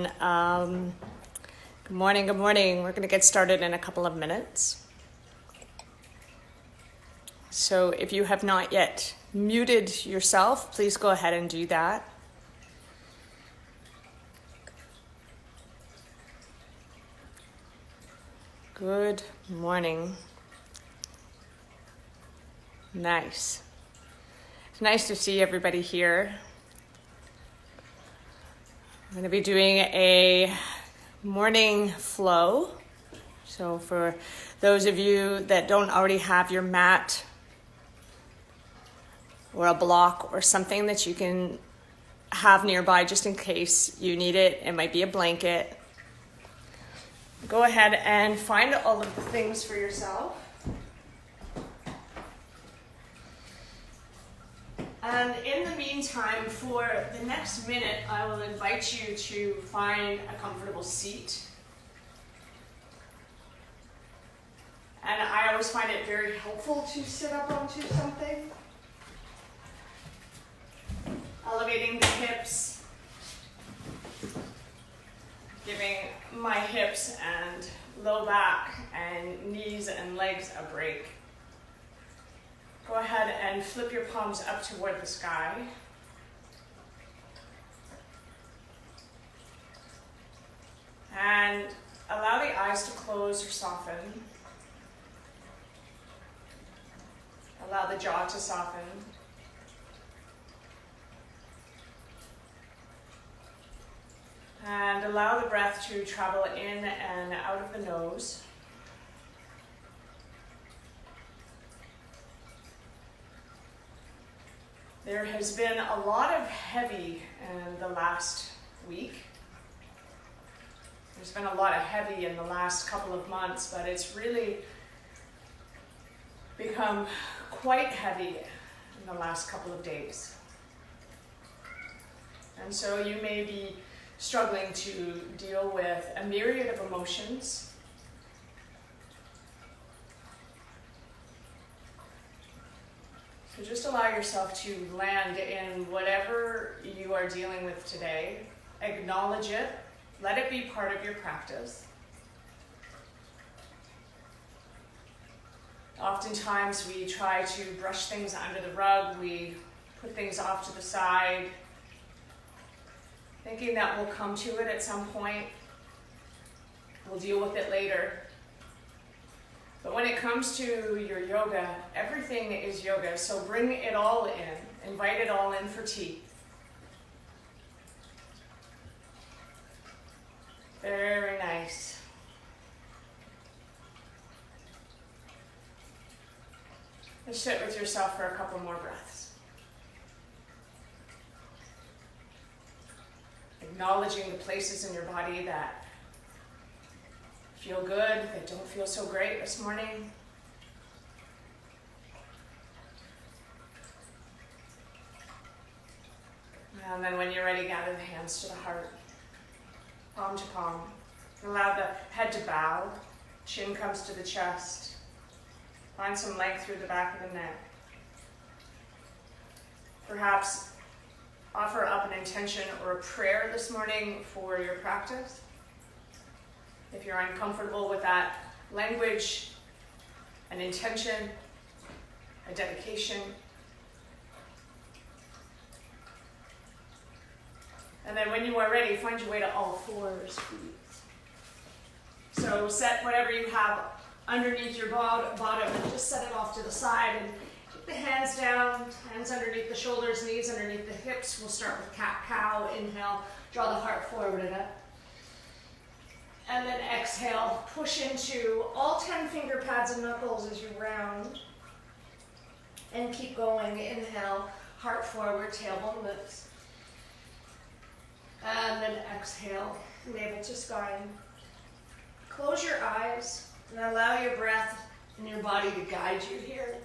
everyone. Good morning, good morning. We're going to get started in a couple of minutes. So if you have not yet muted yourself, please go ahead and do that. Good morning. Nice. It's nice to see everybody here. I'm going to be doing a morning flow. So for those of you that don't already have your mat or a block or something that you can have nearby just in case you need it, it might be a blanket. Go ahead and find all of the things for yourself. And in the meantime, for the next minute, I will invite you to find a comfortable seat. And I always find it very helpful to sit up onto something. Elevating the hips, giving my hips and low back and knees and legs a break. Go ahead and flip your palms up toward the sky. And allow the eyes to close or soften. Allow the jaw to soften. And allow the breath to travel in and out of the nose. There has been a lot of heavy in the last week. There's been a lot of heavy in the last couple of months, but it's really become quite heavy in the last couple of days. And so you may be struggling to deal with a myriad of emotions. So just allow yourself to land in whatever you are dealing with today. Acknowledge it. Let it be part of your practice. Oftentimes we try to brush things under the rug. We put things off to the side, thinking that we'll come to it at some point. We'll deal with it later. But when it comes to your yoga, everything is yoga. So bring it all in. Invite it all in for tea. Very nice. And sit with yourself for a couple more breaths. Acknowledging the places in your body that feel good, that don't feel so great this morning. And then when you're ready, gather the hands to the heart, palm to palm. Allow the head to bow, chin comes to the chest. Find some length through the back of the neck. Perhaps offer up an intention or a prayer this morning for your practice. If you're uncomfortable with that language, an intention, a dedication. And then when you are ready, find your way to all fours. So set whatever you have underneath your bottom and just set it off to the side and keep the hands down, hands underneath the shoulders, knees underneath the hips. We'll start with cat-cow. Inhale, draw the heart forward and up. And then exhale, push into all 10 finger pads and knuckles as you round. And keep going. Inhale, heart forward, tailbone lifts. And then exhale, navel to spine. Close your eyes and allow your breath and your body to guide you here.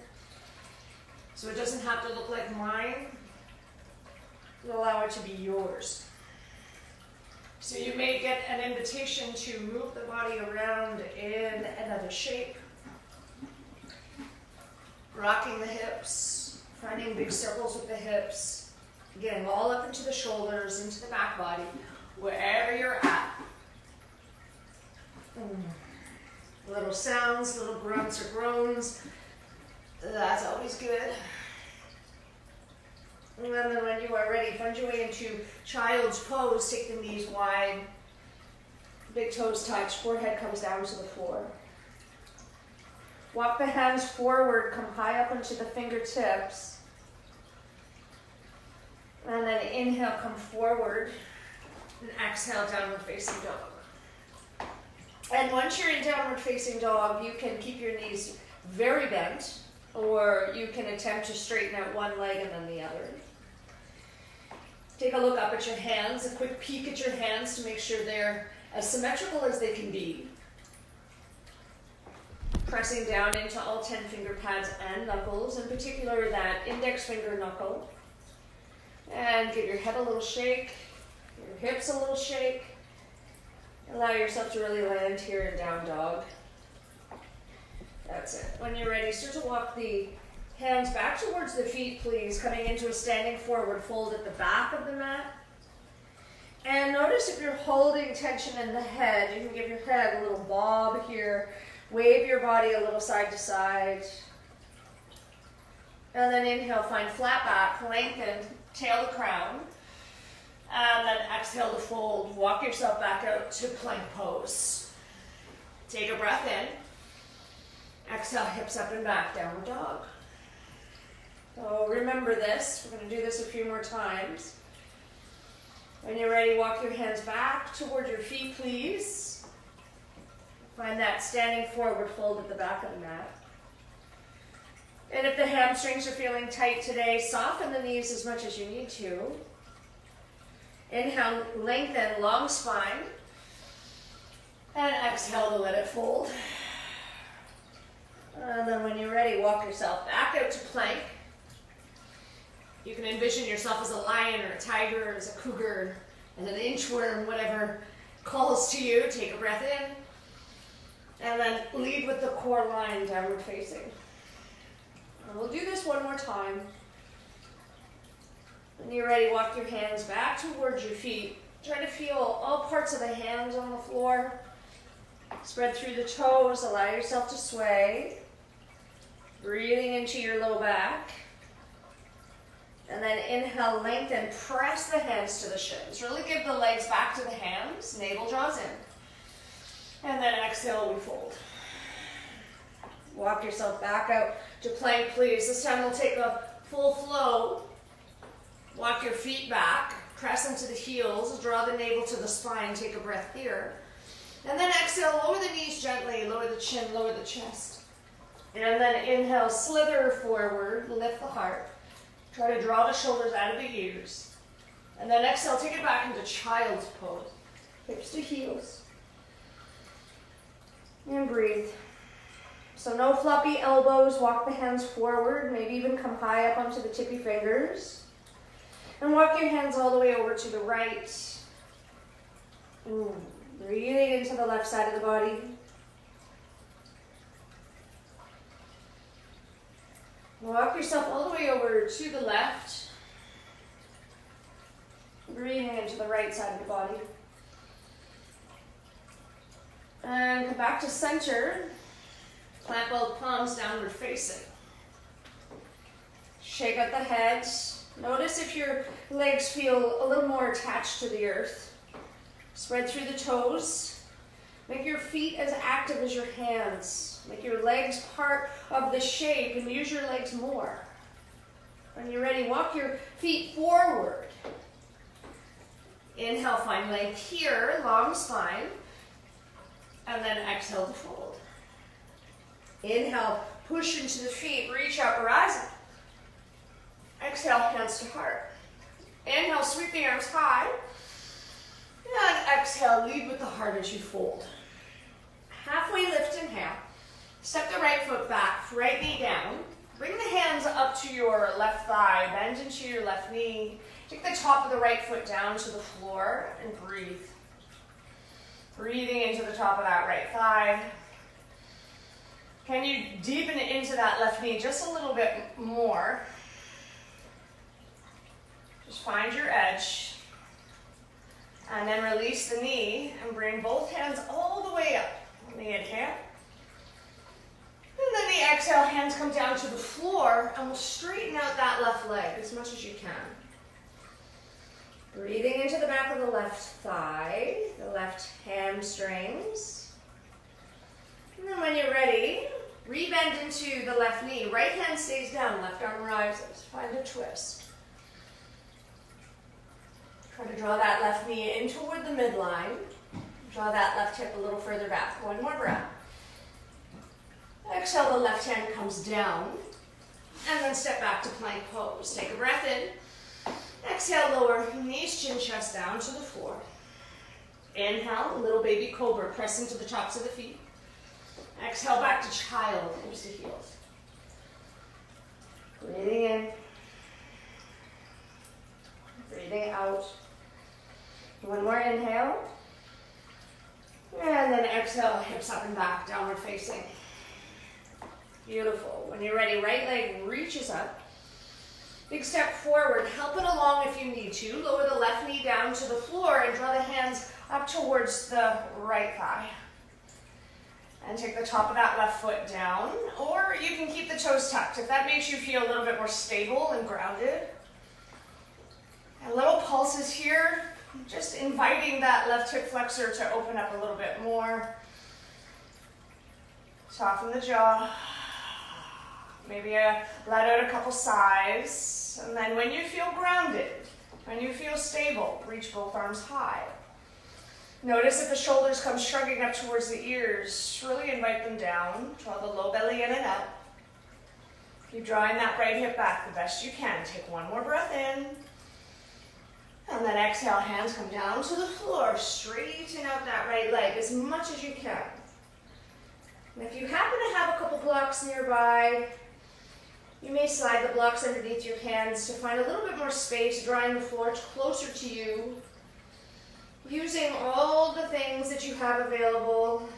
So it doesn't have to look like mine. Allow it to be yours. So you may get an invitation to move the body around in another shape. Rocking the hips, finding big circles with the hips, getting all up into the shoulders, into the back body, wherever you're at. Little sounds, little grunts or groans. That's always good. And then when you are ready, find your way into child's pose. Take the knees wide. Big toes touch. Forehead comes down to the floor. Walk the hands forward. Come high up into the fingertips. And then inhale, come forward. And exhale, downward facing dog. And once you're in downward facing dog, you can keep your knees very bent, or you can attempt to straighten out one leg and then the other. Take a look up at your hands, a quick peek at your hands to make sure they're as symmetrical as they can be. Pressing down into all 10 finger pads and knuckles, in particular that index finger knuckle. And give your head a little shake, your hips a little shake. Allow yourself to really land here in down dog. That's it. When you're ready, start to walk the hands back towards the feet, please, coming into a standing forward fold at the back of the mat. And notice if you're holding tension in the head, you can give your head a little bob here. Wave your body a little side to side. And then inhale, find flat back, lengthen, tail to crown. And then exhale to fold. Walk yourself back out to plank pose. Take a breath in. Exhale, hips up and back, downward dog. So remember this. We're going to do this a few more times. When you're ready, walk your hands back toward your feet, please. Find that standing forward fold at the back of the mat. And if the hamstrings are feeling tight today, soften the knees as much as you need to. Inhale, lengthen, long spine. And exhale to let it fold. And then when you're ready, walk yourself back out to plank. You can envision yourself as a lion or a tiger or as a cougar, as an inchworm, whatever calls to you. Take a breath in. And then lead with the core line, downward facing. And we'll do this one more time. When you're ready, walk your hands back towards your feet. Try to feel all parts of the hands on the floor. Spread through the toes. Allow yourself to sway. Breathing into your low back. And then inhale, lengthen. Press the hands to the shins. Really give the legs back to the hands. Navel draws in. And then exhale, we fold. Walk yourself back out to plank, please. This time we'll take a full flow. Walk your feet back, press into the heels, draw the navel to the spine, take a breath here. And then exhale, lower the knees gently, lower the chin, lower the chest. And then inhale, slither forward, lift the heart. Try to draw the shoulders out of the ears. And then exhale, take it back into child's pose. Hips to heels. And breathe. So no floppy elbows, walk the hands forward, maybe even come high up onto the tippy fingers. And walk your hands all the way over to the right. Breathing into the left side of the body. Walk yourself all the way over to the left. Breathing into the right side of the body. And come back to center. Plant both palms downward facing. Shake out the head. Notice if your legs feel a little more attached to the earth. Spread through the toes. Make your feet as active as your hands. Make your legs part of the shape and use your legs more. When you're ready, walk your feet forward. Inhale, find length here, long spine. And then exhale to fold. Inhale, push into the feet, reach up, rise up. Exhale, hands to heart. Inhale, sweep the arms high. And exhale, lead with the heart as you fold. Halfway lift, inhale. Step the right foot back, right knee down. Bring the hands up to your left thigh, bend into your left knee. Take the top of the right foot down to the floor and breathe. Breathing into the top of that right thigh. Can you deepen it into that left knee just a little bit more? Just find your edge. And then release the knee and bring both hands all the way up. On the inhale. exhale, hands come down to the floor, and we'll straighten out that left leg as much as you can. Breathing into the back of the left thigh, the left hamstrings. And then when you're ready, rebend into the left knee. Right hand stays down, left arm rises. Find a twist. Try to draw that left knee in toward the midline. Draw that left hip a little further back. One more breath. Exhale, the left hand comes down. And then step back to plank pose. Take a breath in. Exhale, lower knees, chin, chest down to the floor. Inhale, little baby cobra, press into the tops of the feet. Exhale, back to child, hips to heels. Breathing in. Breathing out. One more inhale. And then exhale, hips up and back, downward facing. Beautiful. When you're ready, right leg reaches up. Big step forward, help it along if you need to. Lower the left knee down to the floor and draw the hands up towards the right thigh. And take the top of that left foot down, or you can keep the toes tucked if that makes you feel a little bit more stable and grounded. And little pulses here, just inviting that left hip flexor to open up a little bit more. Soften the jaw. Maybe let out a couple sighs. And then when you feel grounded, when you feel stable, reach both arms high. Notice if the shoulders come shrugging up towards the ears, really invite them down. Draw the low belly in and up. Keep drawing that right hip back the best you can. Take one more breath in. And then exhale, hands come down to the floor. Straighten out that right leg as much as you can. And if you happen to have a couple blocks nearby, you may slide the blocks underneath your hands to find a little bit more space, drawing the floor closer to you. Using all the things that you have available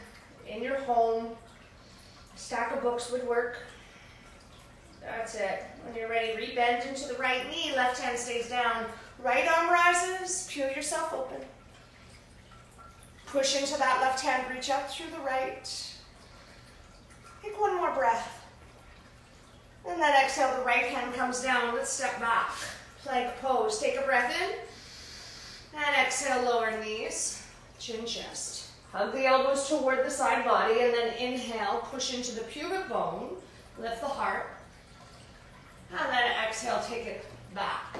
in your home. A stack of books would work. That's it. When you're ready, rebend into the right knee. Left hand stays down. Right arm rises. Peel yourself open. Push into that left hand. Reach up through the right. Take one more breath. And then exhale, the right hand comes down. Let's step back. Plank pose. Take a breath in. And exhale, lower knees, chin, chest. Hug the elbows toward the side body, and then inhale, push into the pubic bone. Lift the heart. And then exhale, take it back.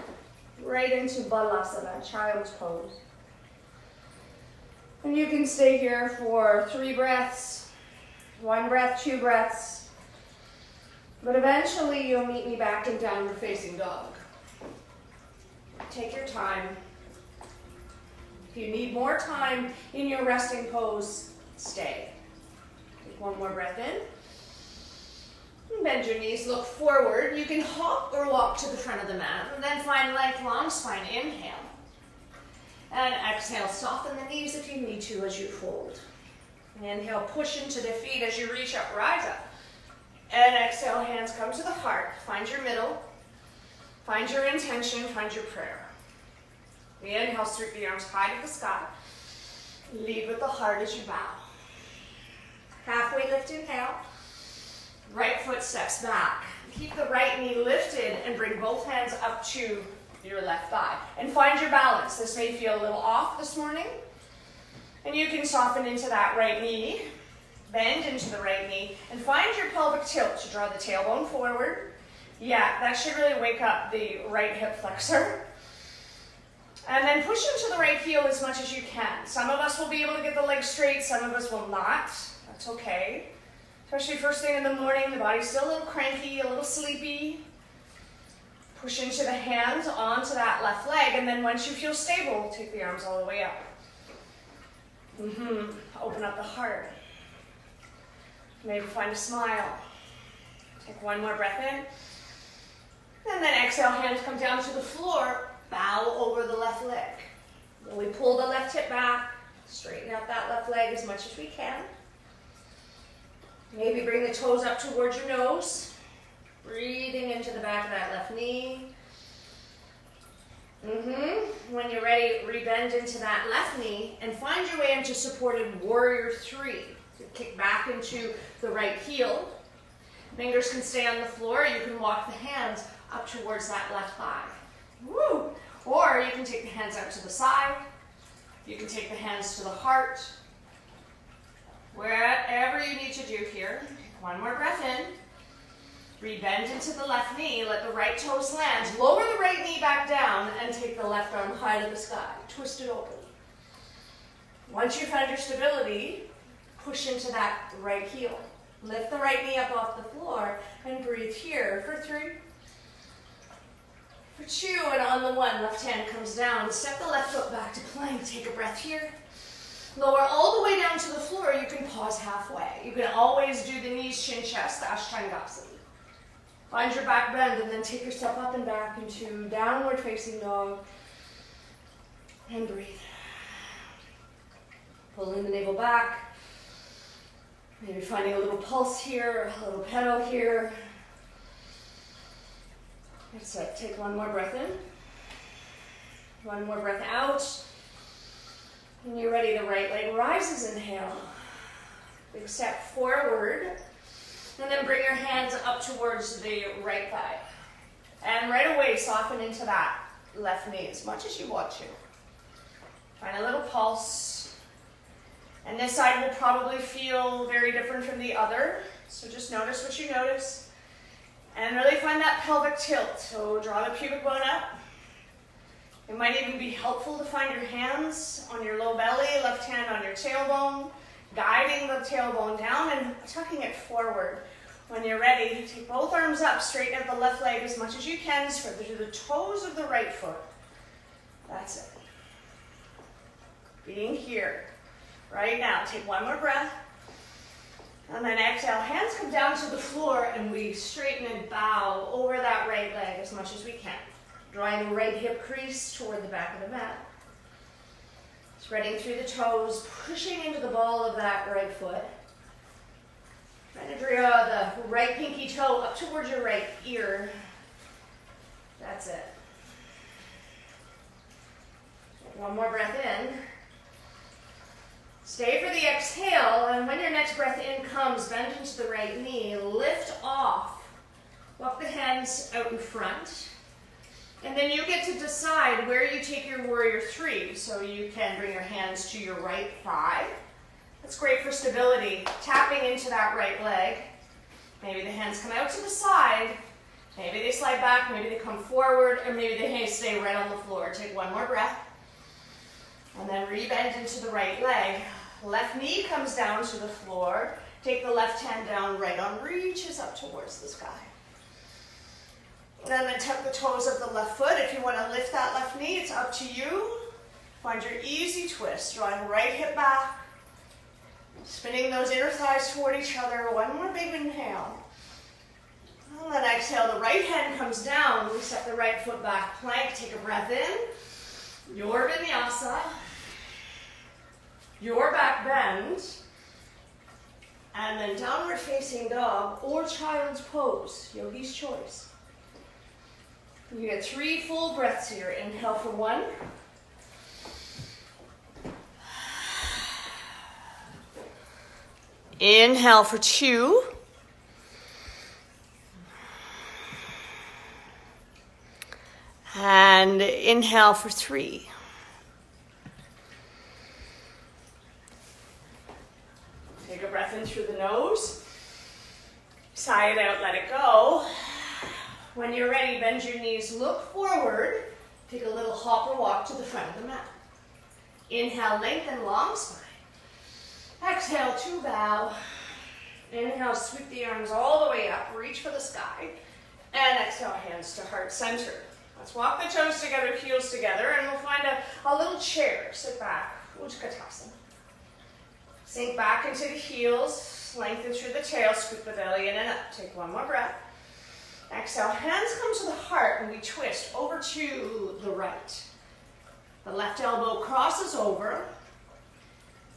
Right into Balasana, child's pose. And you can stay here for 3 breaths, 1 breath, 2 breaths. But eventually you'll meet me back in downward facing dog. Take your time. If you need more time in your resting pose, stay. Take one more breath in. Bend your knees, look forward. You can hop or walk to the front of the mat, and then find length, long spine. Inhale. And exhale, soften the knees if you need to as you fold. Inhale, push into the feet as you reach up, rise up. And exhale, hands come to the heart. Find your middle. Find your intention, find your prayer. Inhale, sweep the arms high to the sky. Lead with the heart as you bow. Halfway lift, inhale. Right foot steps back. Keep the right knee lifted and bring both hands up to your left thigh. And find your balance. This may feel a little off this morning. And you can soften into that right knee. Bend into the right knee. And find your pelvic tilt to draw the tailbone forward. Yeah, that should really wake up the right hip flexor. And then push into the right heel as much as you can. Some of us will be able to get the legs straight, some of us will not. That's okay. Especially first thing in the morning, the body's still a little cranky, a little sleepy. Push into the hands onto that left leg, and then once you feel stable, take the arms all the way up. Open up the heart. Maybe find a smile. Take one more breath in. And then exhale, hands come down to the floor. Bow over the left leg. Then we pull the left hip back, straighten out that left leg as much as we can. Maybe bring the toes up towards your nose. Breathing into the back of that left knee. When you're ready, rebend into that left knee and find your way into supported warrior 3. So kick back into the right heel. Fingers can stay on the floor. You can walk the hands up towards that left thigh. Woo! Or you can take the hands out to the side. You can take the hands to the heart. Wherever you need to do here. One more breath in. Rebend into the left knee. Let the right toes land. Lower the right knee back down and take the left arm high to the sky. Twist it open. Once you found your stability, push into that right heel. Lift the right knee up off the floor and breathe here for 3, for 2, and on the 1, left hand comes down. Step the left foot back to plank. Take a breath here. Lower all the way down to the floor. You can pause halfway. You can always do the knees, chin, chest, Ashtangasana. Find your back bend and then take yourself up and back into downward facing dog. And breathe. Pulling the navel back. Maybe finding a little pulse here, a little pedal here. That's it. Take one more breath in. One more breath out. When you're ready, the right leg rises. Inhale. Big step forward. And then bring your hands up towards the right thigh. And right away, soften into that left knee as much as you want to. Find a little pulse. And this side will probably feel very different from the other. So just notice what you notice. And really find that pelvic tilt. So draw the pubic bone up. It might even be helpful to find your hands on your low belly, left hand on your tailbone, guiding the tailbone down and tucking it forward. When you're ready, take both arms up, straighten out the left leg as much as you can, spread to the toes of the right foot. That's it. Being here. Right now, take one more breath. And then exhale, hands come down to the floor and we straighten and bow over that right leg as much as we can. Drawing the right hip crease toward the back of the mat. Spreading through the toes, pushing into the ball of that right foot. Trying to draw the right pinky toe up towards your right ear. That's it. One more breath in. Stay for the exhale, and when your next breath in comes, bend into the right knee, lift off. Walk the hands out in front. And then you get to decide where you take your warrior 3. So you can bring your hands to your right thigh. That's great for stability. Tapping into that right leg. Maybe the hands come out to the side. Maybe they slide back, maybe they come forward, or maybe they stay right on the floor. Take one more breath. And then rebend into the right leg. Left knee comes down to the floor. Take the left hand down, right arm reaches up towards the sky. And then tuck the toes of the left foot. If you want to lift that left knee, it's up to you. Find your easy twist. Drawing right hip back. Spinning those inner thighs toward each other. One more big inhale. And then exhale, the right hand comes down. We step the right foot back, plank. Take a breath in. Your vinyasa. Your back bend. And then downward facing dog or child's pose. Yogi's choice. You get 3 full breaths here. Inhale for 1. Inhale for 2. And inhale for 3. Take a breath in through the nose. Sigh it out, let it go. When you're ready, bend your knees, look forward. Take a little hop or walk to the front of the mat. Inhale, lengthen long spine. Exhale to bow. Inhale, sweep the arms all the way up. Reach for the sky. And exhale, hands to heart center. Let's walk the toes together, heels together, and we'll find a little chair. Sit back, Utkatasana. Sink back into the heels, lengthen through the tail, scoop the belly in and up. Take one more breath. Exhale, hands come to the heart, and we twist over to the right. The left elbow crosses over.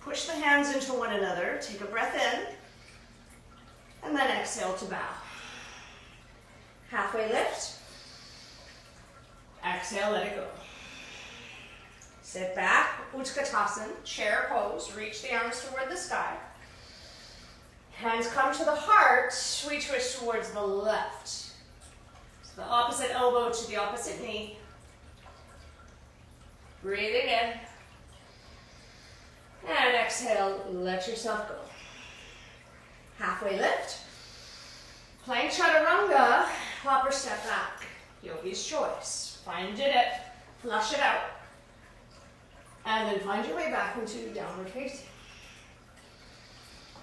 Push the hands into one another. Take a breath in. And then exhale to bow. Halfway lift. Exhale, let it go. Sit back, Utkatasana, chair pose. Reach the arms toward the sky. Hands come to the heart, we twist towards the left. So the opposite elbow to the opposite knee. Breathing in. And exhale, let yourself go. Halfway lift. Plank chaturanga, hop or step back. Yogi's choice. Find it, flush it out. And then find your way back into downward facing.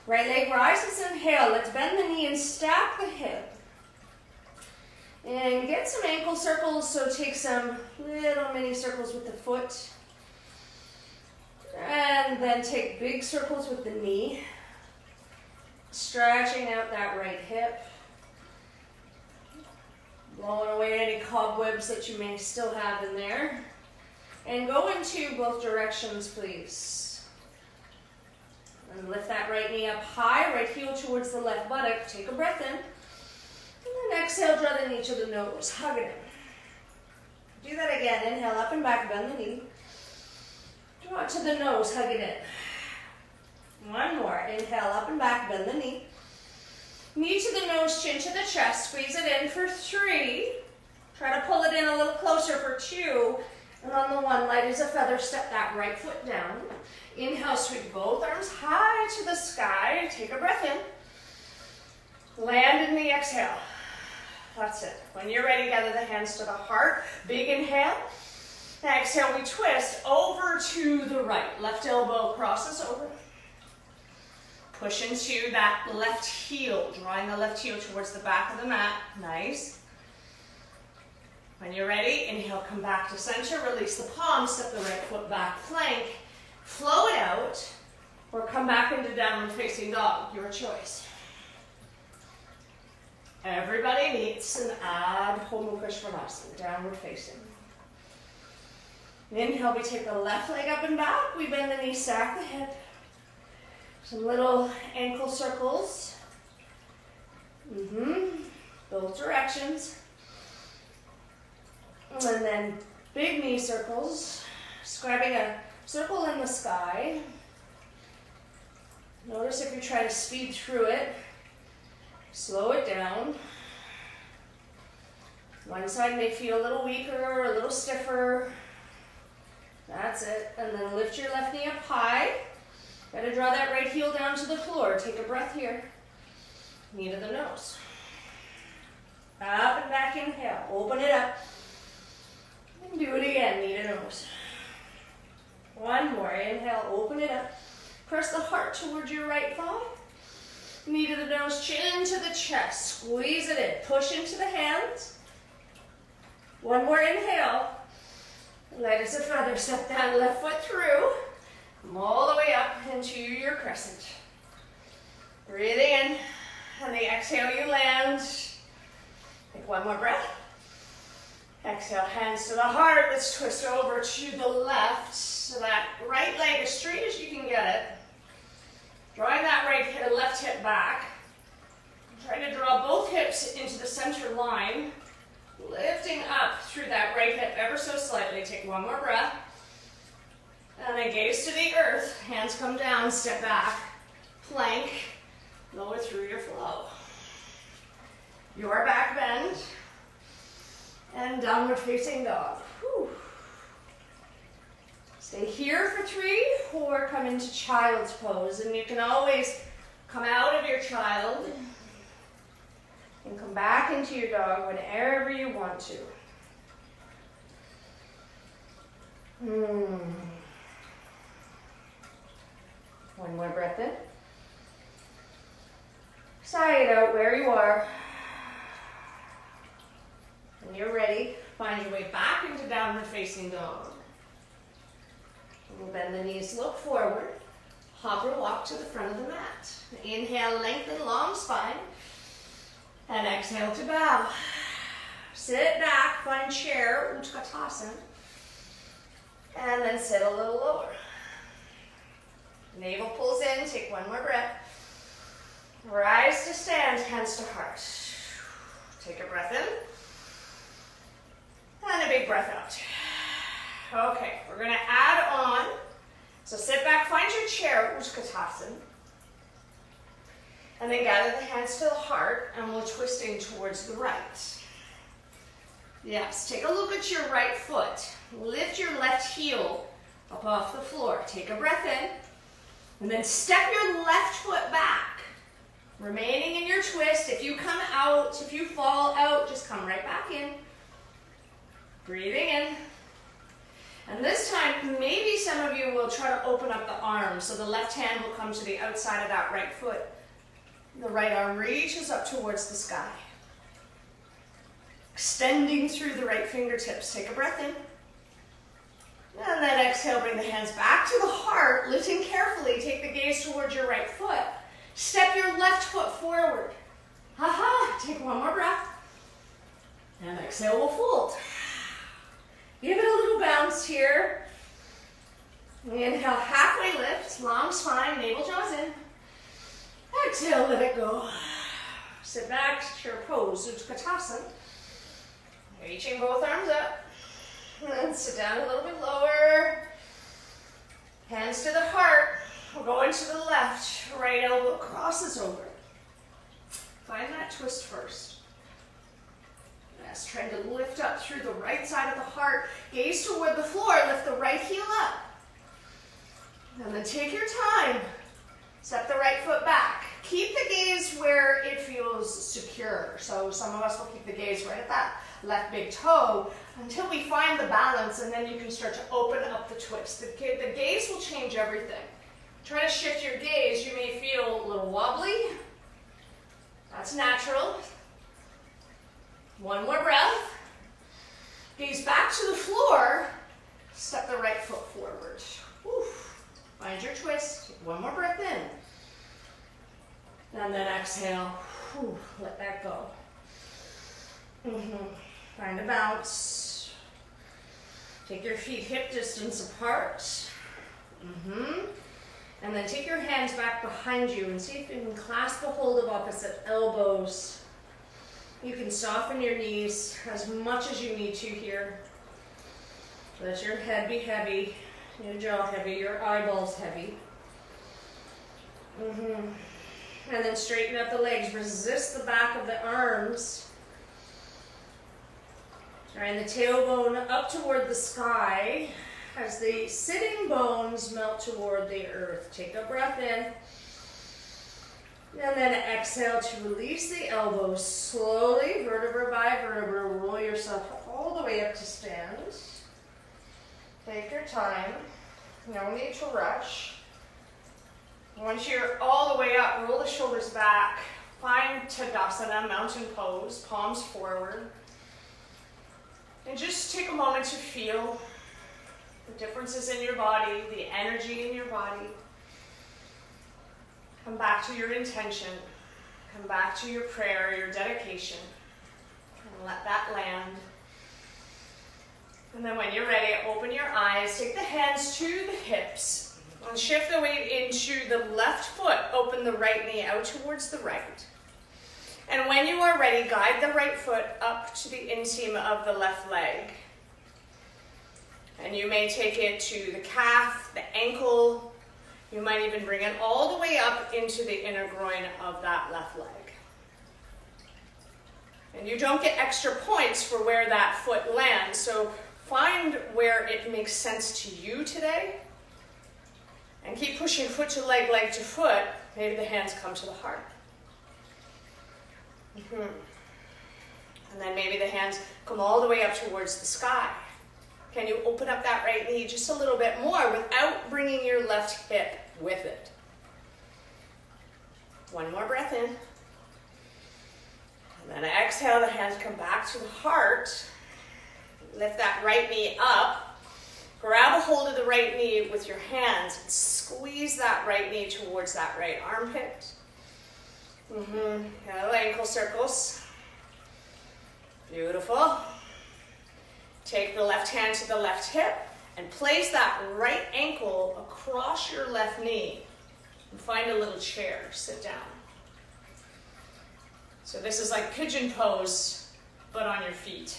Right leg rises, inhale. Let's bend the knee and stack the hip. And get some ankle circles, so take some little mini circles with the foot. And then take big circles with the knee. Stretching out that right hip. Blowing away any cobwebs that you may still have in there. And go into both directions, please. And lift that right knee up high, right heel towards the left buttock. Take a breath in. And then exhale, draw the knee to the nose. Hug it in. Do that again. Inhale, up and back, bend the knee. Draw it to the nose, hug it in. One more. Inhale, up and back, bend the knee. Knee to the nose, chin to the chest. Squeeze it in for 3. Try to pull it in a little closer for 2. And on the 1, light as a feather, step that right foot down. Inhale, sweep both arms high to the sky. Take a breath in. Land in the exhale. That's it. When you're ready, gather the hands to the heart. Big inhale. Exhale, we twist over to the right. Left elbow crosses over. Push into that left heel, drawing the left heel towards the back of the mat. Nice. When you're ready, inhale, come back to center. Release the palms, step the right foot back, plank. Flow it out, or come back into downward facing dog. Your choice. Everybody meets an Adho Mukha Svanasana, downward facing. Inhale, we take the left leg up and back. We bend the knee, stack the hip. Some little ankle circles. Both directions. And then big knee circles. Scribing a circle in the sky. Notice if you try to speed through it, slow it down. One side may feel a little weaker, a little stiffer. That's it. And then lift your left knee up high. Got to draw that right heel down to the floor. Take a breath here. Knee to the nose. Up and back, inhale. Open it up. And do it again, knee to nose. One more. Inhale, open it up. Press the heart towards your right thigh. Knee to the nose, chin to the chest. Squeeze it in. Push into the hands. One more inhale. Light as a feather. Step that left foot through. Come all the way up into your crescent. Breathing in. And the exhale, you land. Take one more breath. Exhale, hands to the heart. Let's twist over to the left. So that right leg as straight as you can get it. Drawing that left hip back. Try to draw both hips into the center line. Lifting up through that right hip ever so slightly. Take one more breath. And then gaze to the earth. Hands come down, step back. Plank. Lower through your flow. Your back bend. And downward facing dog. Whew. Stay here for 3 or come into child's pose. And you can always come out of your child and come back into your dog whenever you want to. One more breath in. Sigh it out where you are. When you're ready, find your way back into downward facing dog. We'll bend the knees, look forward. Hop or walk to the front of the mat. Inhale, lengthen long spine. And exhale to bow. Sit back, find chair, Utkatasana. And then sit a little lower. Navel pulls in, take one more breath. Rise to stand, hands to heart. Take a breath in. And a big breath out. Okay, we're going to add on. So sit back, find your chair, Utkatasana. And then gather the hands to the heart, and we're twisting towards the right. Yes, take a look at your right foot. Lift your left heel up off the floor. Take a breath in, and then step your left foot back. Remaining in your twist. If you come out, if you fall out, just come right back in. Breathing in. And this time, maybe some of you will try to open up the arms, so the left hand will come to the outside of that right foot. The right arm reaches up towards the sky. Extending through the right fingertips. Take a breath in. And then exhale, bring the hands back to the heart, lifting carefully. Take the gaze towards your right foot. Step your left foot forward. Take one more breath. And exhale, we'll fold. Give it a little bounce here. Inhale, halfway lift, long spine, navel draws in. Exhale, let it go. Sit back to your pose, Utkatasana. Reaching both arms up. And then sit down a little bit lower. Hands to the heart. We're going to the left. Right elbow crosses over. Find that twist first. Yes, trying to lift up through the right side of the heart. Gaze toward the floor. Lift the right heel up. And then take your time. Step the right foot back. Keep the gaze where it feels secure. So some of us will keep the gaze right at that left big toe until we find the balance, and then you can start to open up the twist. The gaze will change everything. Try to shift your gaze. You may feel a little wobbly. That's natural. One more breath. Gaze back to the floor. Step the right foot forward. Whew. Find your twist. Take one more breath in. And then exhale. Whew. Let that go. Find a bounce. Take your feet hip distance apart. And then take your hands back behind you and see if you can clasp a hold of opposite elbows. You can soften your knees as much as you need to here. Let your head be heavy, your jaw heavy, your eyeballs heavy. And then straighten up the legs. Resist the back of the arms. Drawing the tailbone up toward the sky as the sitting bones melt toward the earth. Take a breath in. And then exhale to release the elbows. Slowly, vertebra by vertebra, roll yourself all the way up to stand. Take your time. No need to rush. Once you're all the way up, roll the shoulders back. Find Tadasana, mountain pose, palms forward. And just take a moment to feel the differences in your body, the energy in your body. Come back to your intention. Come back to your prayer, your dedication. And let that land. And then when you're ready, open your eyes. Take the hands to the hips. And shift the weight into the left foot. Open the right knee out towards the right. And when you are ready, guide the right foot up to the inseam of the left leg. And you may take it to the calf, the ankle. You might even bring it all the way up into the inner groin of that left leg. And you don't get extra points for where that foot lands, so find where it makes sense to you today. And keep pushing foot to leg, leg to foot. Maybe the hands come to the heart. And then maybe the hands come all the way up towards the sky. Can you open up that right knee just a little bit more without bringing your left hip with it? One more breath in. And then exhale, the hands come back to the heart. Lift that right knee up. Grab a hold of the right knee with your hands and squeeze that right knee towards that right armpit. Little ankle circles. Beautiful. Take the left hand to the left hip and place that right ankle across your left knee. And find a little chair. Sit down. So this is like pigeon pose, but on your feet.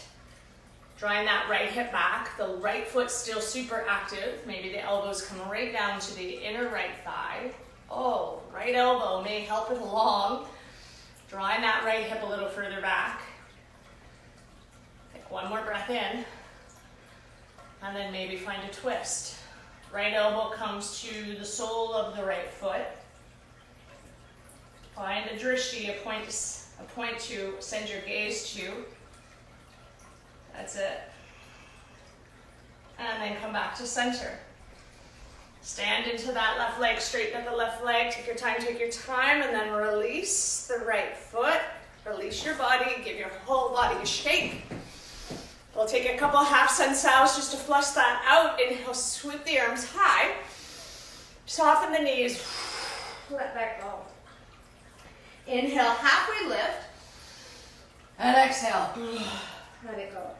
Drawing that right hip back, the right foot still super active. Maybe the elbows come right down to the inner right thigh. Oh, right right elbow may help it along. Drawing that right hip a little further back. Take one more breath in. And then maybe find a twist. Right elbow comes to the sole of the right foot. Find a drishti, a point to send your gaze to. That's it. And then come back to center. Stand into that left leg, straighten up the left leg, take your time, and then release the right foot. Release your body, give your whole body a shake. We'll take a couple half sun sows just to flush that out. Inhale, sweep the arms high. Soften the knees. Let that go. Inhale, halfway lift. And exhale. Let it go.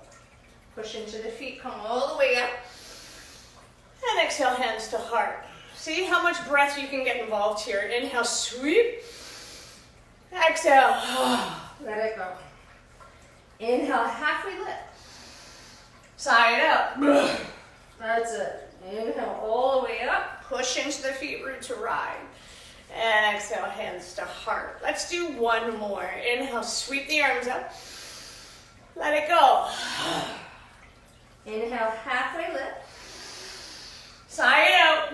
Push into the feet, come all the way up. And exhale, hands to heart. See how much breath you can get involved here. Inhale, sweep. Exhale. Let it go. Inhale, halfway lift. Side up. That's it. Inhale all the way up. Push into the feet, root to ride. And exhale, hands to heart. Let's do one more. Inhale, sweep the arms up. Let it go. Inhale, halfway lift. Side out.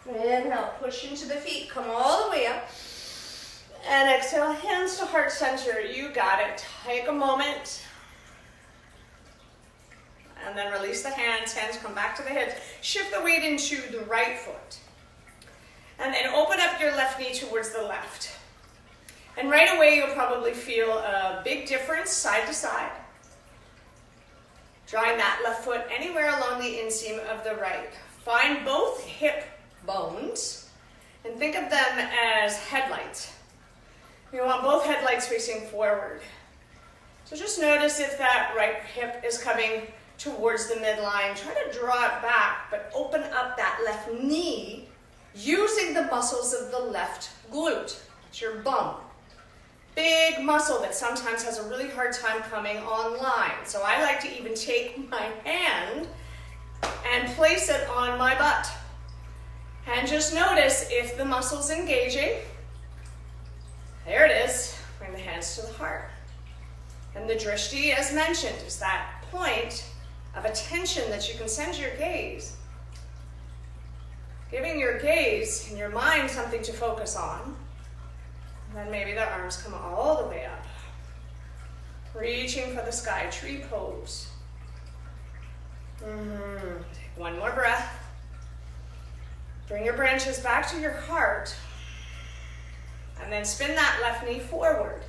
Inhale, push into the feet. Come all the way up. And exhale, hands to heart center. You got it. Take a moment. And then release the hands. Hands come back to the hips. Shift the weight into the right foot. And then open up your left knee towards the left. And right away, you'll probably feel a big difference side to side. Drawing that left foot anywhere along the inseam of the right. Find both hip bones and think of them as headlights. You want both headlights facing forward. So just notice if that right hip is coming towards the midline. Try to draw it back, but open up that left knee using the muscles of the left glute. It's your bum. Big muscle that sometimes has a really hard time coming online. So I like to even take my hand and place it on my butt. And just notice if the muscle's engaging. There it is. Bring the hands to the heart. And the drishti, as mentioned, is that point of attention that you can send your gaze. Giving your gaze and your mind something to focus on. And then maybe the arms come all the way up. Reaching for the sky, tree pose. Take one more breath. Bring your branches back to your heart. And then spin that left knee forward.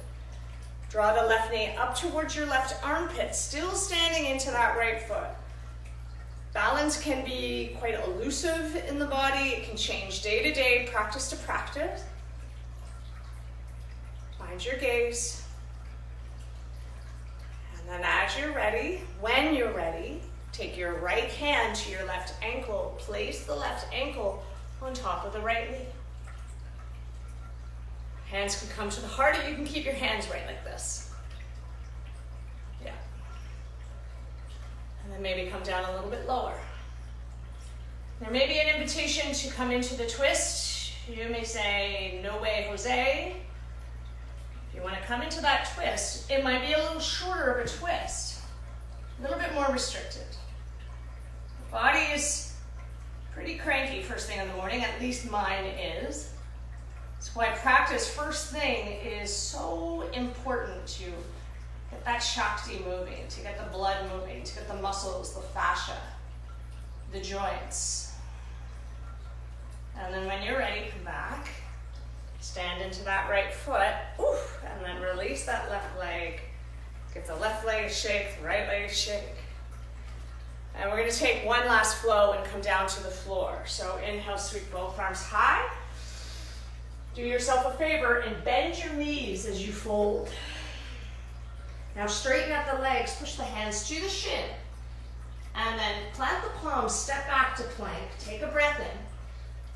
Draw the left knee up towards your left armpit, still standing into that right foot. Balance can be quite elusive in the body. It can change day to day, practice to practice. Find your gaze. And then as you're ready, when you're ready, take your right hand to your left ankle. Place the left ankle on top of the right knee. Hands can come to the heart, or you can keep your hands right like this. Yeah. And then maybe come down a little bit lower. There may be an invitation to come into the twist. You may say, no way, Jose. If you want to come into that twist, it might be a little shorter of a twist, a little bit more restricted. The body is pretty cranky first thing in the morning, at least mine is. That's why practice first thing is so important, to get that Shakti moving, to get the blood moving, to get the muscles, the fascia, the joints. And then when you're ready, come back. Stand into that right foot, and then release that left leg. Give the left leg a shake, the right leg a shake. And we're going to take one last flow and come down to the floor. So inhale, sweep both arms high. Do yourself a favor and bend your knees as you fold. Now straighten out the legs, push the hands to the shin. And then plant the palms, step back to plank, take a breath in.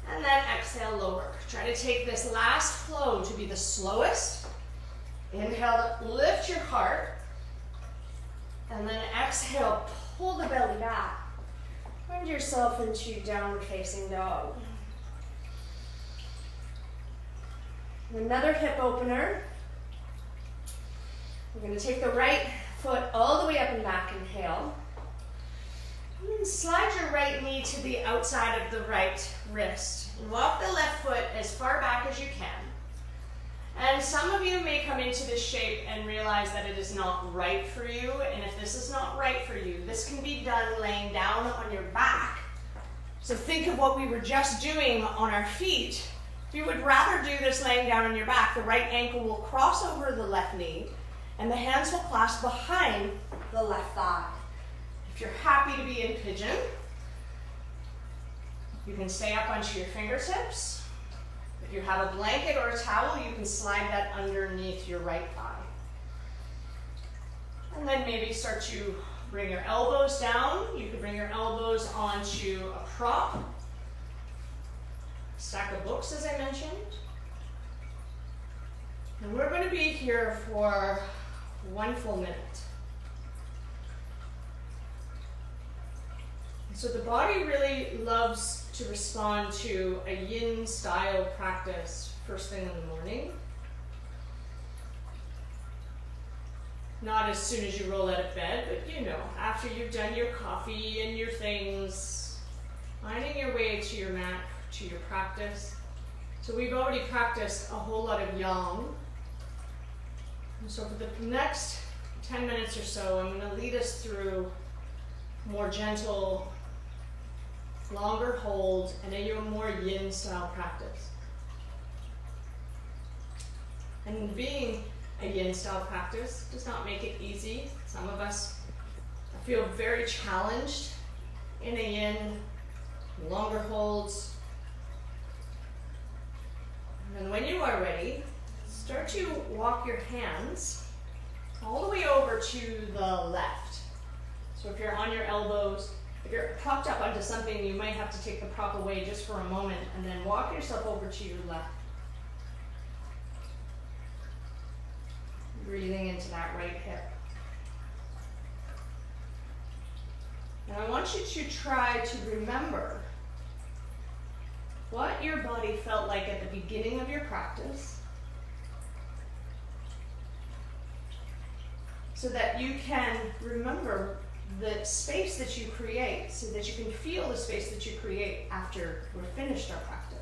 And then exhale, lower. Try to take this last flow to be the slowest. Inhale, lift your heart. And then exhale, pull the belly back. Find yourself into downward facing dog. Another hip opener. We're going to take the right foot all the way up and back, inhale. And then slide your right knee to the outside of the right wrist. And walk the left foot as far back as you can. And some of you may come into this shape and realize that it is not right for you. And if this is not right for you, this can be done laying down on your back. So think of what we were just doing on our feet. If you would rather do this laying down on your back, the right ankle will cross over the left knee and the hands will clasp behind the left thigh. If you're happy to be in pigeon, you can stay up onto your fingertips. If you have a blanket or a towel, you can slide that underneath your right thigh. And then maybe start to bring your elbows down. You can bring your elbows onto a prop, stack of books, as I mentioned. And we're going to be here for 1 full minute. So the body really loves to respond to a yin style practice first thing in the morning. Not as soon as you roll out of bed, but you know, after you've done your coffee and your things, finding your way to your mat, to your practice. So we've already practiced a whole lot of yang. And so for the next 10 minutes or so, I'm going to lead us through more gentle, longer hold, and a more yin style practice. And being a yin style practice does not make it easy. Some of us feel very challenged in a yin, longer holds. And when you are ready, start to walk your hands all the way over to the left. So if you're on your elbows, if you're propped up onto something, you might have to take the prop away just for a moment and then walk yourself over to your left. Breathing into that right hip. And I want you to try to remember what your body felt like at the beginning of your practice, so that you can remember the space that you create, so that you can feel the space that you create after we're finished our practice.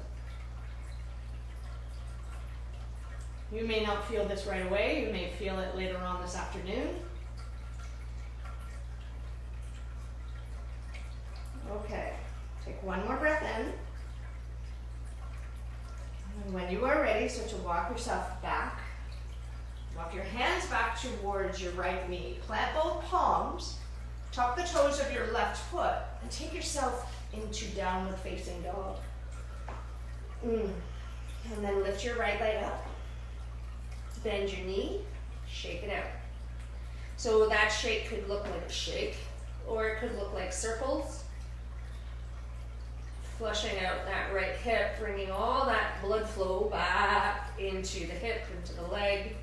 You may not feel this right away. You may feel it later on this afternoon. Okay, take one more breath in. And when you are ready, start to walk yourself back. Walk your hands back towards your right knee. Plant both palms. Tuck the toes of your left foot and take yourself into downward facing dog. And then lift your right leg up. Bend your knee, shake it out. So that shake could look like a shake, or it could look like circles. Flushing out that right hip, bringing all that blood flow back into the hip, into the leg.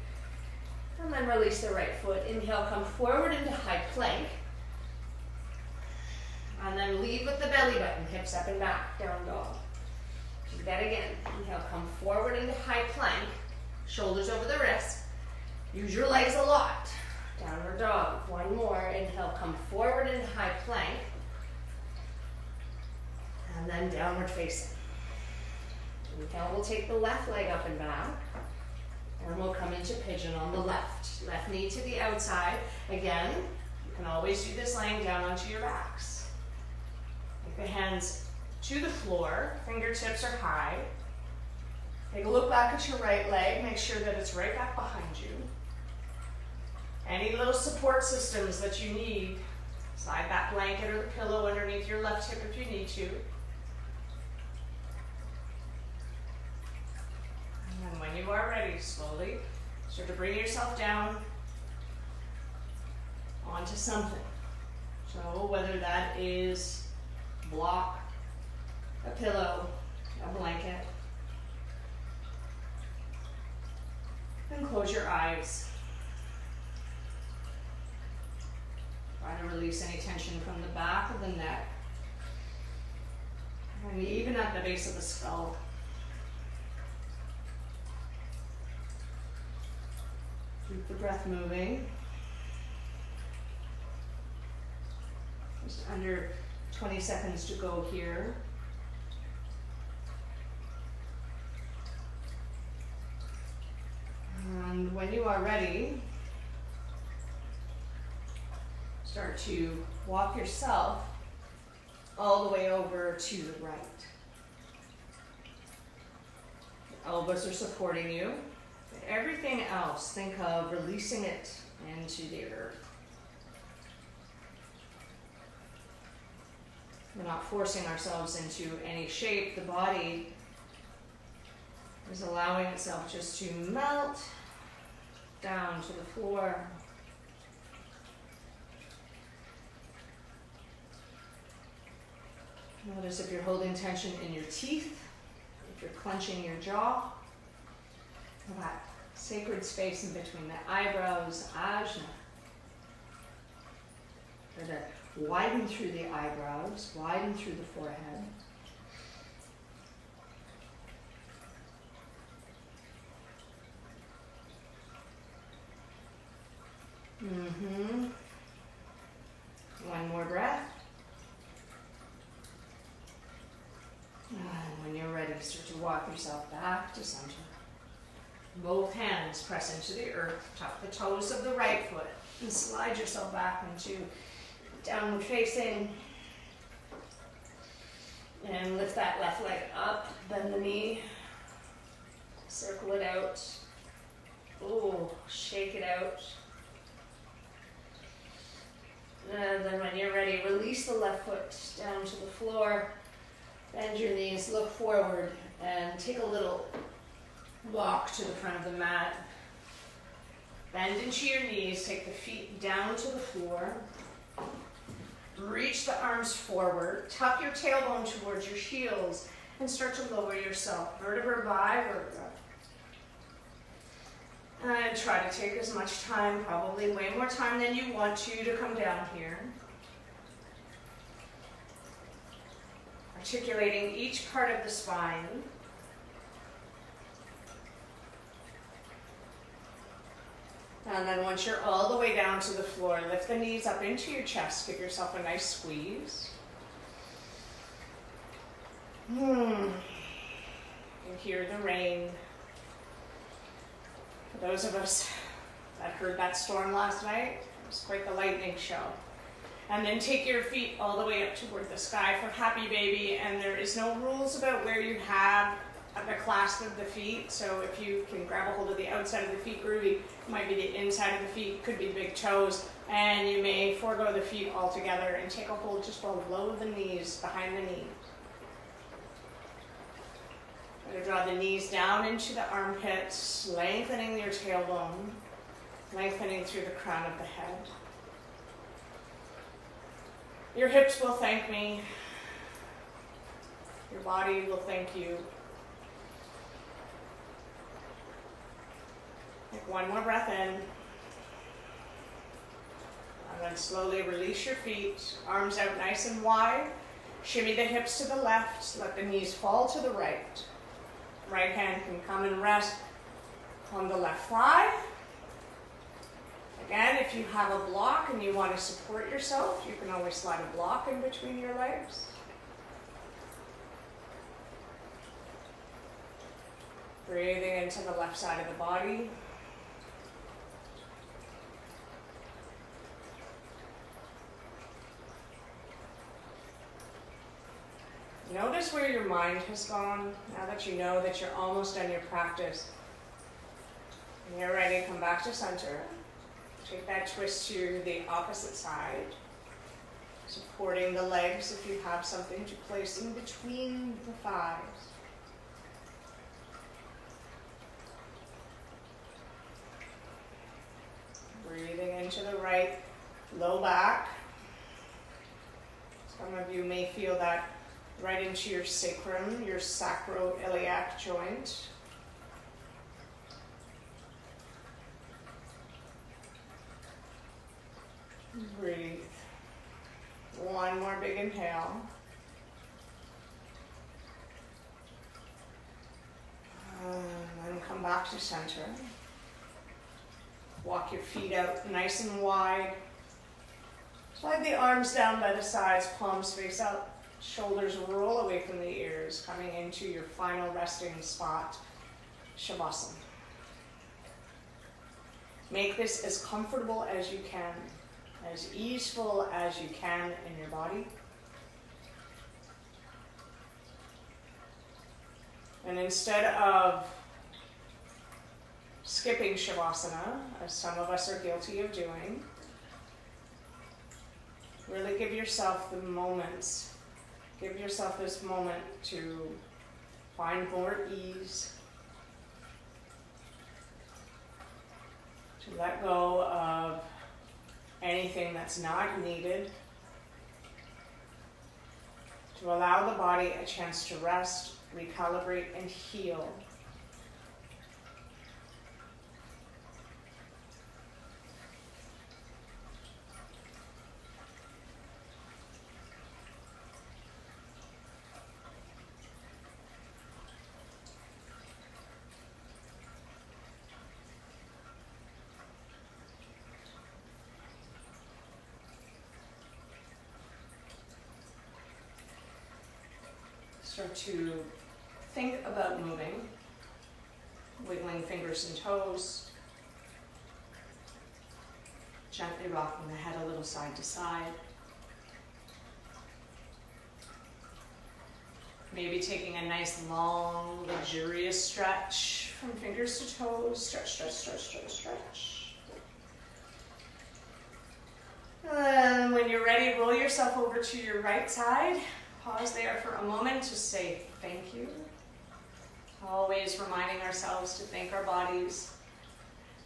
And then release the right foot. Inhale, come forward into high plank. And then lead with the belly button, hips up and back, down dog. Do that again. Inhale, come forward into high plank. Shoulders over the wrists. Use your legs a lot. Downward dog. One more. Inhale, come forward into high plank. And then downward facing. Inhale, we'll take the left leg up and back. And we'll come into pigeon on the left. Left knee to the outside. Again, you can always do this laying down onto your backs. Take the hands to the floor. Fingertips are high. Take a look back at your right leg. Make sure that it's right back behind you. Any little support systems that you need, slide that blanket or the pillow underneath your left hip if you need to. And then when you are ready, slowly start to bring yourself down onto something. So whether that is a block, a pillow, a blanket. And close your eyes. Try to release any tension from the back of the neck. And even at the base of the skull. Keep the breath moving. Just under 20 seconds to go here. And when you are ready, start to walk yourself all the way over to the right. The elbows are supporting you. Everything else, think of releasing it into the earth. We're not forcing ourselves into any shape. The body is allowing itself just to melt down to the floor. Notice if you're holding tension in your teeth, if you're clenching your jaw, that sacred space in between the eyebrows, ajna. Try to widen through the eyebrows, widen through the forehead. One more breath. And when you're ready, start to walk yourself back to center. Both hands press into the earth, tuck the toes of the right foot, and slide yourself back into downward facing. And lift that left leg up, bend the knee, circle it out. Ooh, shake it out. And then when you're ready, release the left foot down to the floor. Bend your knees, look forward, and take a little walk to the front of the mat. Bend into your knees, take the feet down to the floor. Reach the arms forward, tuck your tailbone towards your heels, and start to lower yourself, vertebra by vertebra. And try to take as much time, probably way more time than you want to come down here. Articulating each part of the spine. And then once you're all the way down to the floor, lift the knees up into your chest. Give yourself a nice squeeze. You hear the rain. For those of us that heard that storm last night, it was quite the lightning show. And then take your feet all the way up toward the sky for happy baby. And there is no rules about where you have the clasp of the feet. So if you can grab a hold of the outside of the feet, groovy, it might be the inside of the feet, could be big toes. And you may forego the feet altogether and take a hold just below the knees, behind the knee. Try to draw the knees down into the armpits, lengthening your tailbone, lengthening through the crown of the head. Your hips will thank me. Your body will thank you. Take one more breath in. And then slowly release your feet, arms out nice and wide. Shimmy the hips to the left, let the knees fall to the right. Right hand can come and rest on the left thigh. Again, if you have a block and you want to support yourself, you can always slide a block in between your legs. Breathing into the left side of the body. Notice where your mind has gone now that you know that you're almost done your practice. When you're ready, come back to center. Take that twist to the opposite side, supporting the legs if you have something to place in between the thighs. Breathing into the right low back. Some of you may feel that right into your sacrum, your sacroiliac joint. Breathe. One more big inhale. And then come back to center. Walk your feet out nice and wide. Slide the arms down by the sides, palms face up. Shoulders roll away from the ears, coming into your final resting spot, Shavasana. Make this as comfortable as you can, as easeful as you can in your body. And instead of skipping Shavasana, as some of us are guilty of doing, really give yourself the moments. Give yourself this moment to find more ease, to let go of anything that's not needed, to allow the body a chance to rest, recalibrate, and heal. Start to think about moving, wiggling fingers and toes, gently rocking the head a little side to side. Maybe taking a nice, long, luxurious stretch from fingers to toes. Stretch, stretch, stretch, stretch, stretch. And when you're ready, roll yourself over to your right side. Pause there for a moment to say thank you. Always reminding ourselves to thank our bodies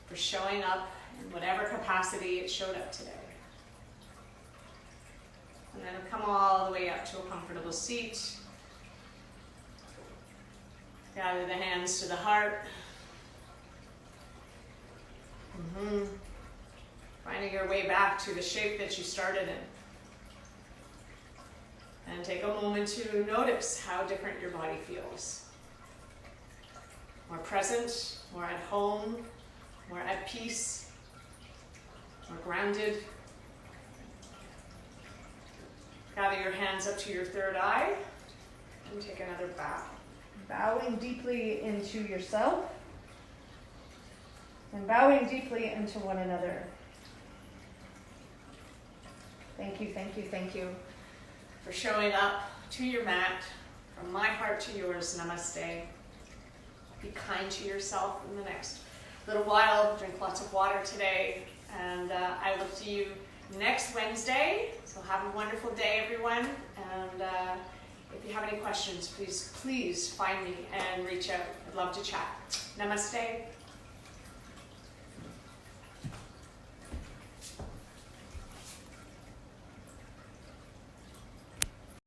for showing up in whatever capacity it showed up today. And then come all the way up to a comfortable seat. Gather the hands to the heart. Finding your way back to the shape that you started in. And take a moment to notice how different your body feels. More present, more at home, more at peace, more grounded. Gather your hands up to your third eye and take another bow. Bowing deeply into yourself and bowing deeply into one another. Thank you, thank you, thank you. For showing up to your mat, from my heart to yours, namaste. Be kind to yourself in the next little while. Drink lots of water today, and I look to you next Wednesday. So have a wonderful day, everyone. And if you have any questions, please find me and reach out. I'd love to chat. Namaste.